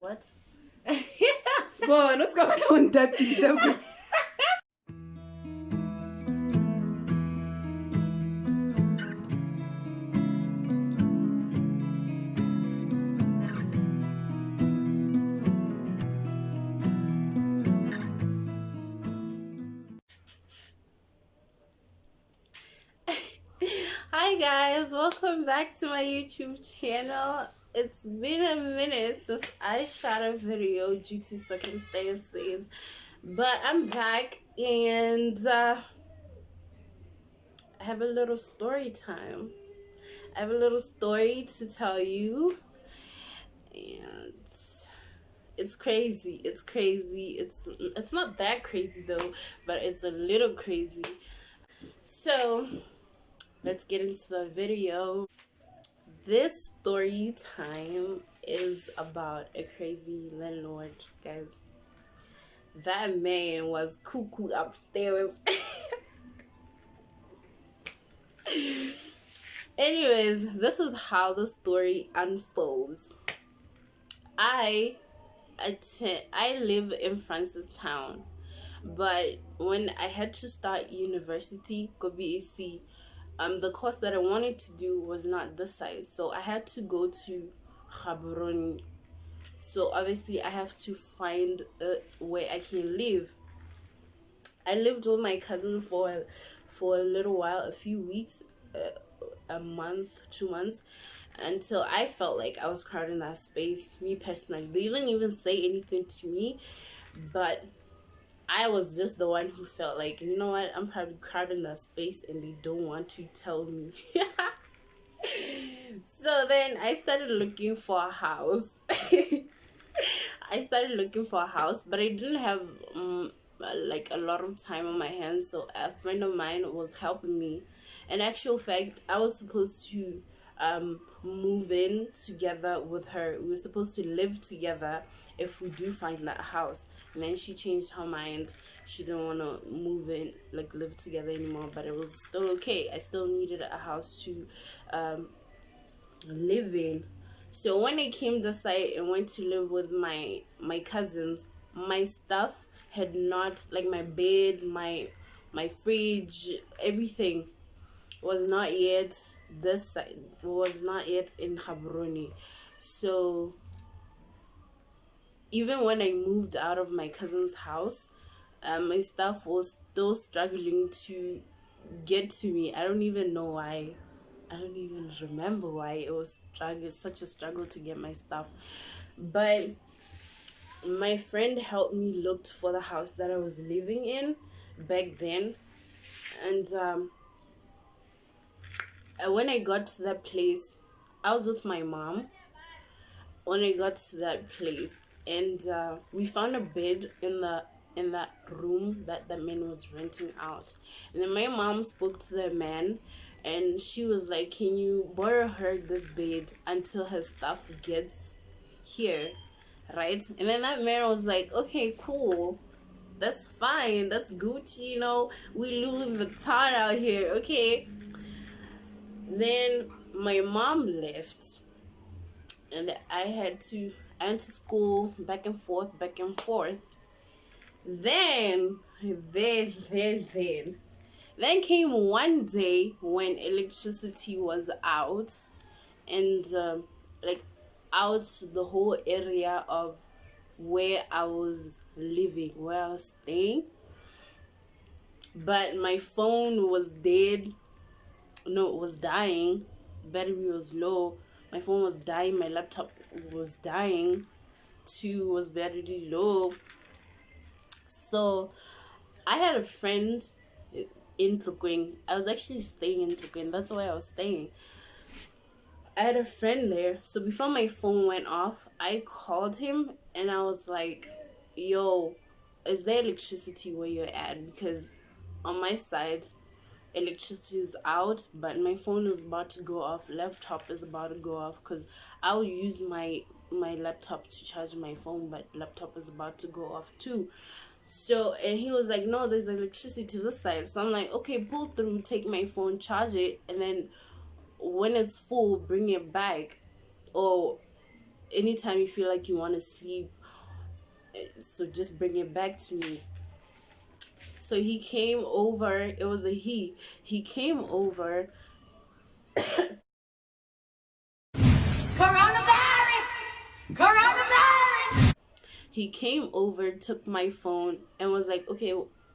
What? Boy, let's go on that. Hi guys, welcome back to my YouTube channel. It's been a minute since I shot a video due to circumstances, but I'm back and I have a little story time. I have a little story to tell you, and it's crazy. It's not that crazy though, but it's a little crazy. So let's get into the video. This story time is about a crazy landlord, guys. That man was cuckoo upstairs. Anyways, this is how the story unfolds. I live in Francistown, but when I had to start university, go BAC, the course that I wanted to do was not this side, so I had to go to Gaborone. So obviously I have to find where I can live. I lived with my cousin for a little while, a few weeks, a month, 2 months, until I felt like I was crowding that space. Me personally, they didn't even say anything to me, but I was just the one who felt like, you know what, I'm probably crowding that space and they don't want to tell me. So then I started looking for a house. But I didn't have like a lot of time on my hands, so a friend of mine was helping me. In actual fact, I was supposed to move in together with her. We were supposed to live together if we do find that house, and then she changed her mind. She didn't want to move in, like live together anymore, but it was still okay. I still needed a house to live in. So when I came this side and went to live with my cousins, my stuff had not, like my bed, my fridge, everything was not yet this side, was not yet in Gaborone. So even when I moved out of my cousin's house, my stuff was still struggling to get to me. I don't even know why. I don't even remember why it was such a struggle to get my stuff. But my friend helped me look for the house that I was living in back then. And when I got to that place, I was with my mom. When I got to that place, and we found a bed in that room that the man was renting out. And then my mom spoke to the man, and she was like, can you borrow her this bed until her stuff gets here, right? And then that man was like, okay, cool, that's fine, that's Gucci, you know, we Louis Vuitton out here, okay. Then my mom left, and I went to school, back and forth. Then came one day when electricity was out, and like out the whole area of where I was living, where I was staying. But my phone was dead. No, it was dying. Battery was low. My phone was dying. My laptop was dying. Too was very low. So I had a friend in Tlukwing. I was actually staying in Tlukwing. That's why I was staying. I had a friend there. So before my phone went off, I called him and I was like, yo, is there electricity where you're at? Because on my side, electricity is out, but my phone is about to go off. Laptop is about to go off, because I'll use my laptop to charge my phone, but laptop is about to go off too. So, and he was like, no, there's electricity to this side. So I'm like, okay, pull through, take my phone, charge it, and then when it's full, bring it back. Or anytime you feel like you want to sleep, so just bring it back to me. So he came over. It was a he. He came over. Coronavirus! Coronavirus! He came over, took my phone, and was like, okay,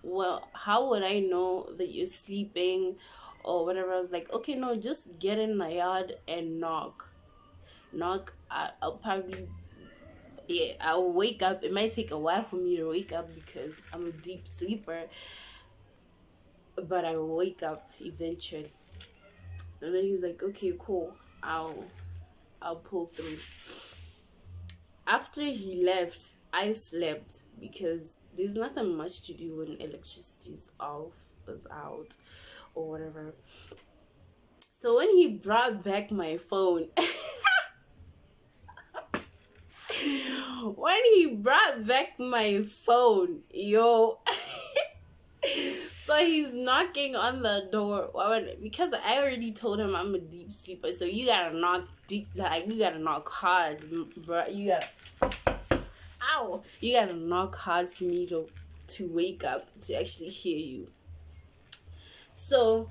well, how would I know that you're sleeping or whatever? I was like, okay, no, just get in the yard and knock. Knock. I'll probably, yeah, I'll wake up. It might take a while for me to wake up because I'm a deep sleeper, but I will wake up eventually. And then he's like, okay, cool. I'll pull through. After he left, I slept because there's nothing much to do when electricity's off, is out, or whatever. So when he brought back my phone, when he brought back my phone, yo, so he's knocking on the door. Because I already told him I'm a deep sleeper, so you gotta knock deep, like you gotta knock hard, bro. You gotta knock hard for me to wake up to actually hear you. So,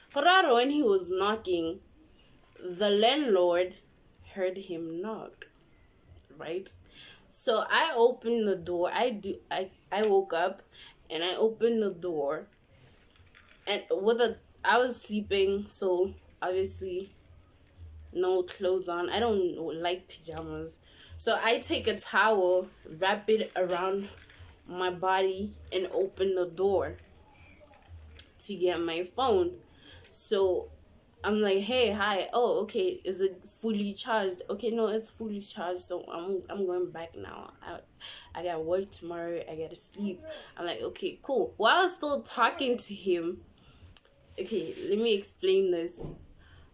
Ferraro, when he was knocking, the landlord heard him knock, right? So I opened the door. I woke up and I opened the door, and I was sleeping, so obviously no clothes on. I don't like pajamas. So I take a towel, wrap it around my body, and open the door to get my phone. So I'm like, hey, hi. Oh, okay. Is it fully charged? Okay, no, it's fully charged. So I'm going back now. I got work tomorrow. I gotta sleep. I'm like, okay, cool. While I was still talking to him, okay, let me explain this.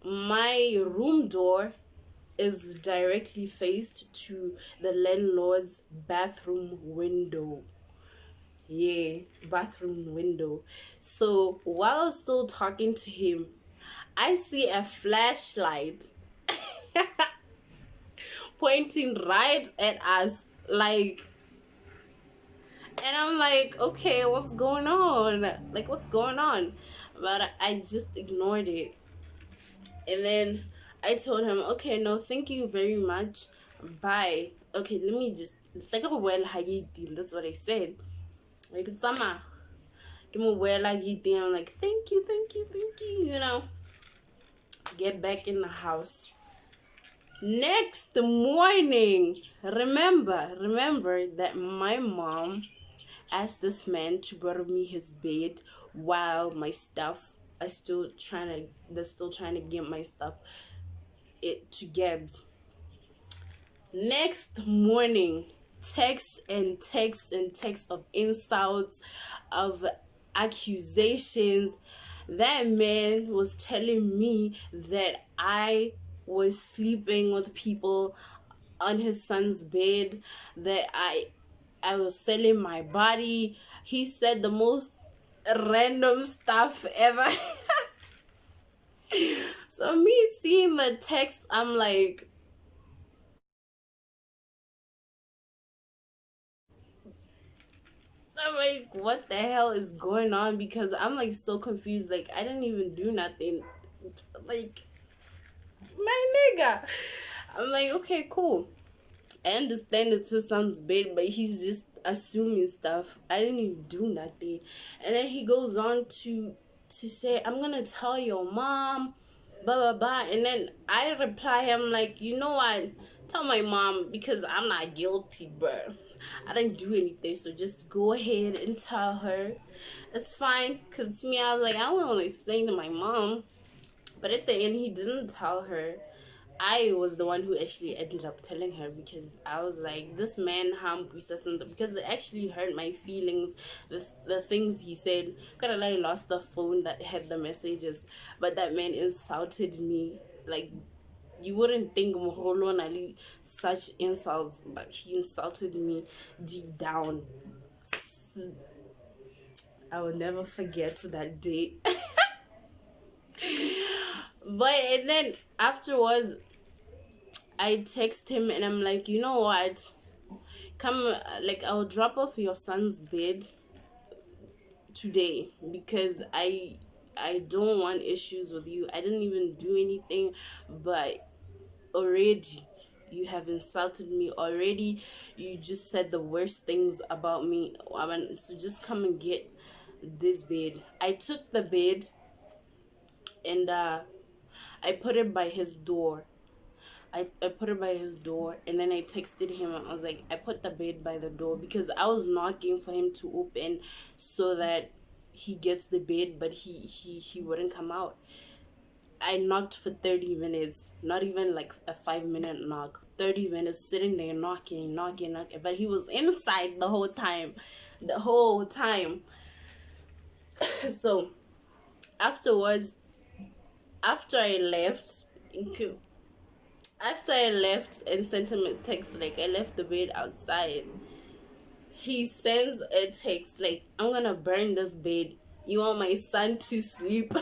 My room door is directly faced to the landlord's bathroom window. Yeah, bathroom window. So while I was still talking to him, I see a flashlight pointing right at us, like, and I'm like, okay, what's going on? Like, what's going on? But I just ignored it. And then I told him, okay, no, thank you very much. Bye. Okay, let me just, it's like a well, that's what I said. Like, it's summer. Give me well, I'm like, thank you, thank you, thank you, you know. Get back in the house. Next morning, remember that my mom asked this man to borrow me his bed while my stuff they're still trying to get my stuff to Gabs. Next morning, texts and texts and texts of insults, of accusations. That man was telling me that I was sleeping with people on his son's bed, that I was selling my body. He said the most random stuff ever. So me seeing the text, I'm like, what the hell is going on? Because I'm like so confused. Like, I didn't even do nothing. Like, my nigga. I'm like, okay, cool. I understand it's his son's bed, but he's just assuming stuff. I didn't even do nothing. And then he goes on to say, I'm gonna tell your mom, blah blah blah. And then I reply him like, you know what? Tell my mom because I'm not guilty, bro. I didn't do anything, so just go ahead and tell her. It's fine. Cause to me, I was like, I want to explain to my mom. But at the end, he didn't tell her. I was the one who actually ended up telling her because I was like, this man because it actually hurt my feelings. The things he said, because I lost the phone that had the messages, but that man insulted me. Like, you wouldn't think Moholo Nali such insults, but he insulted me deep down. I will never forget that day. But and then afterwards, I text him and I'm like, you know what? Come, like, I'll drop off your son's bed today because I don't want issues with you. I didn't even do anything, but already you have insulted me already. You just said the worst things about me. I mean, so just come and get this bed. I took the bed and I put it by his door. I put it by his door and then I texted him. I was like, I put the bed by the door because I was knocking for him to open so that he gets the bed, but he wouldn't come out. I knocked for 30 minutes, not even like a 5 minute knock. 30 minutes sitting there knocking. But he was inside the whole time. The whole time. So afterwards, after I left, because after I left and sent him a text, like I left the bed outside, he sends a text like, I'm gonna burn this bed. You want my son to sleep?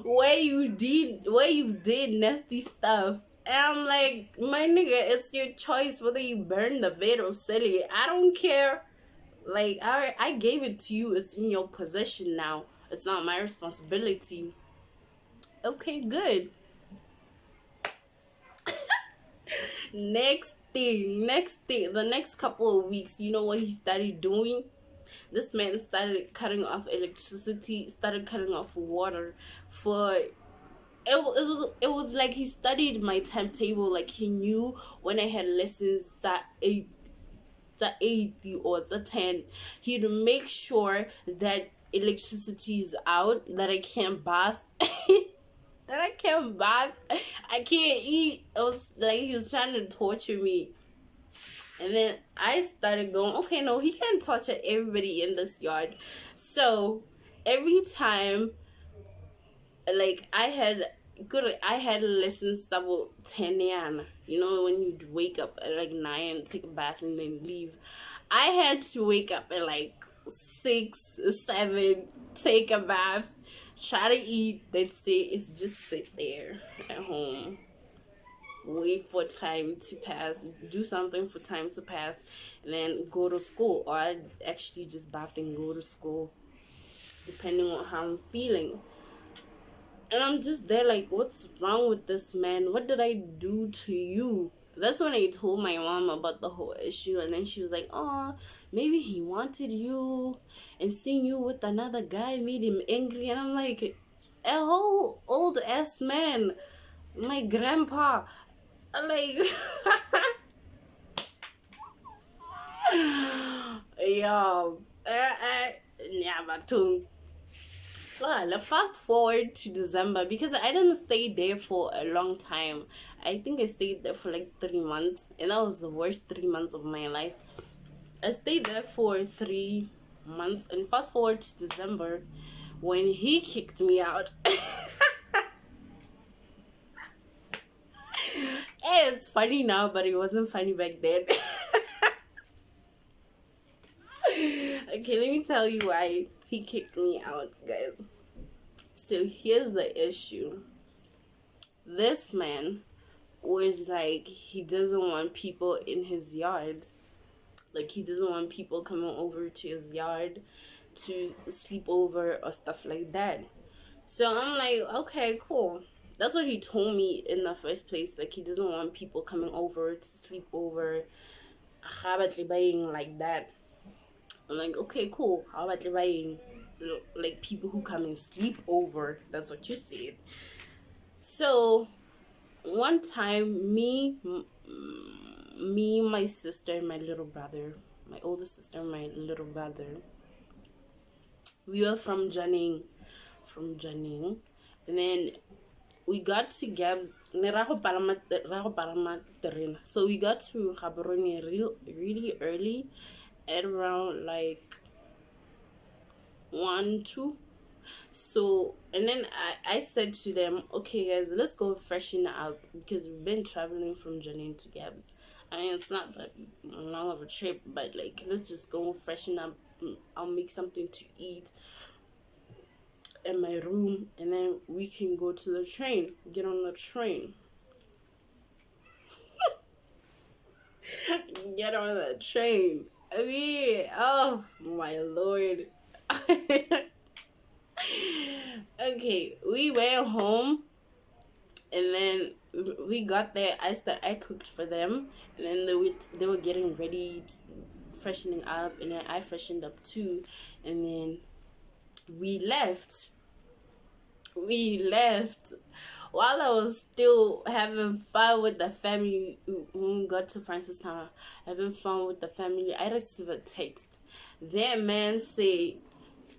Where you did nasty stuff. And I'm like, my nigga, it's your choice whether you burn the bed or sell it. I don't care. Like, I gave it to you. It's in your possession now. It's not my responsibility. Okay, good. Next thing, the next couple of weeks, you know what he started doing? This man started cutting off electricity, started cutting off water for it was like he studied my timetable. Like he knew when I had lessons at 8 to 8 or to 10. He'd make sure that electricity is out, that I can't bath. That I can't bath, I can't eat. It was like he was trying to torture me. And then I started going, okay, no, he can't torture everybody in this yard. So every time, like I had lessons about 10 a.m. You know, when you'd wake up at like 9, take a bath and then leave. I had to wake up at like 6, 7, take a bath, try to eat, then just sit there at home, wait for time to pass, do something for time to pass, and then go to school. Or I'd actually just bath and go to school, depending on how I'm feeling. And I'm just there like, what's wrong with this man? What did I do to you? That's when I told my mom about the whole issue. And then she was like, oh, maybe he wanted you. And seeing you with another guy made him angry. And I'm like, a whole old ass man. My grandpa. I'm like, yo. Yeah, but well, fast forward to December because I didn't stay there for a long time. I think I stayed there for like 3 months, and that was the worst 3 months of my life. I stayed there for 3 months, and fast forward to December when he kicked me out. It's funny now, but it wasn't funny back then. Okay, let me tell you why he kicked me out, guys. So here's the issue. This man was like, he doesn't want people in his yard. Like, he doesn't want people coming over to his yard to sleep over or stuff like that. So I'm like, okay, cool. That's what he told me in the first place. Like, he doesn't want people coming over to sleep over. Like that. I'm like, okay, cool. How about buying like people who come and sleep over? That's what you said. So one time, my sister, my little brother, my older sister, my little brother, we were from Janing, and then we got to Gabs. So we got to Gaborone really early, at around like 1, 2. So, and then I said to them, okay guys, let's go freshen up because we've been traveling from Janine to Gabs. I mean, it's not that long of a trip, but like, let's just go freshen up. I'll make something to eat in my room, and then we can go to the train, get on the train. get on the train. I mean, oh my lord. Okay, we went home, and then we got there. I cooked for them, and then they were getting ready, freshening up, and then I freshened up too, and then we left. We left while I was still having fun with the family. When we got to Francistown, having fun with the family, I received a text. That man said,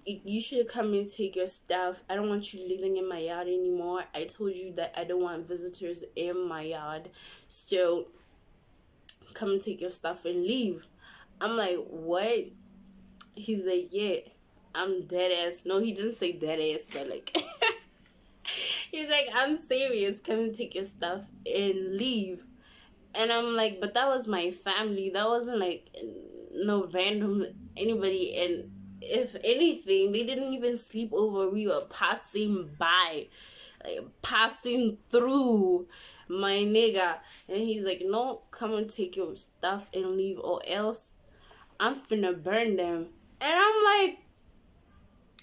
"You should come and take your stuff. I don't want you living in my yard anymore. I told you that I don't want visitors in my yard. So come and take your stuff and leave." I'm like, "What?" He's like, "Yeah, I'm dead ass." No, he didn't say dead ass, but like, he's like, "I'm serious. Come and take your stuff and leave." And I'm like, "But that was my family. That wasn't like no random anybody." And if anything, they didn't even sleep over. We were passing by, like passing through, my nigga. And he's like, "No, come and take your stuff and leave, or else I'm finna burn them." And I'm like,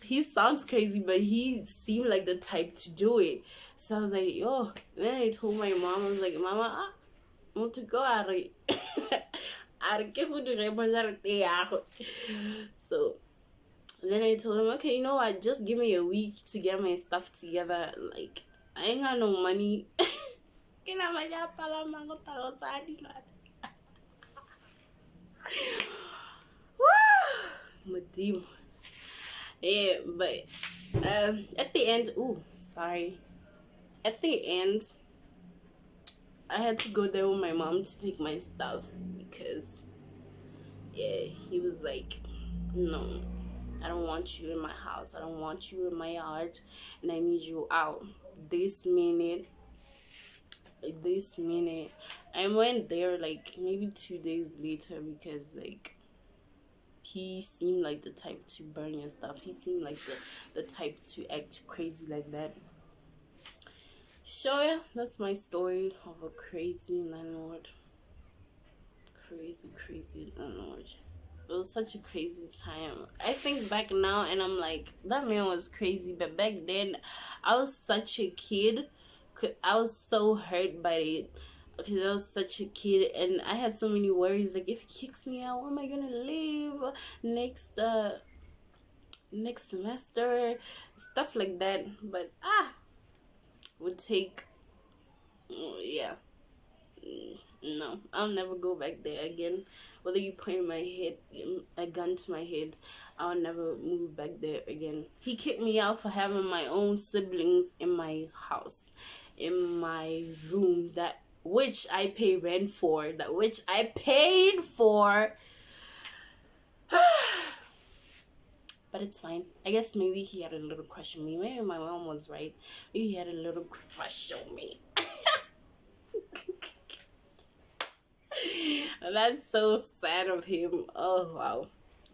he sounds crazy, but he seemed like the type to do it. So I was like, "Yo." And then I told my mom, I was like, "Mama, I want to go out." So then I told him, "Okay, you know what? Just give me a week to get my stuff together. Like, I ain't got no money." Woo! Yeah, but at the end, sorry. At the end, I had to go there with my mom to take my stuff because, yeah, he was like, "No, I don't want you in my house. I don't want you in my yard, and I need you out this minute." This minute, I went there like maybe 2 days later because like he seemed like the type to burn your stuff. He seemed like the type to act crazy like that. So yeah, that's my story of a crazy landlord. Crazy landlord. It was such a crazy time. I think back now and I'm like, that man was crazy, but back then I was such a kid. I was so hurt by it because I was such a kid and I had so many worries. Like, if he kicks me out, where am I gonna live next semester? Stuff like that. But would take, yeah. No, I'll never go back there again. Whether you point my head, a gun to my head, I'll never move back there again. He kicked me out for having my own siblings in my house, in my room, that which I pay rent for, that which I paid for. But it's fine. I guess maybe he had a little crush on me. Maybe my mom was right. Maybe he had a little crush on me. That's so sad of him. Oh wow.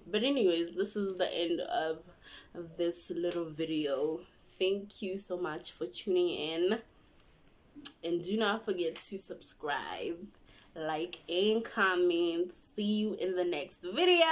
But anyways, this is the end of this little video. Thank you so much for tuning in, and do not forget to subscribe, like, and comment. See you in the next video.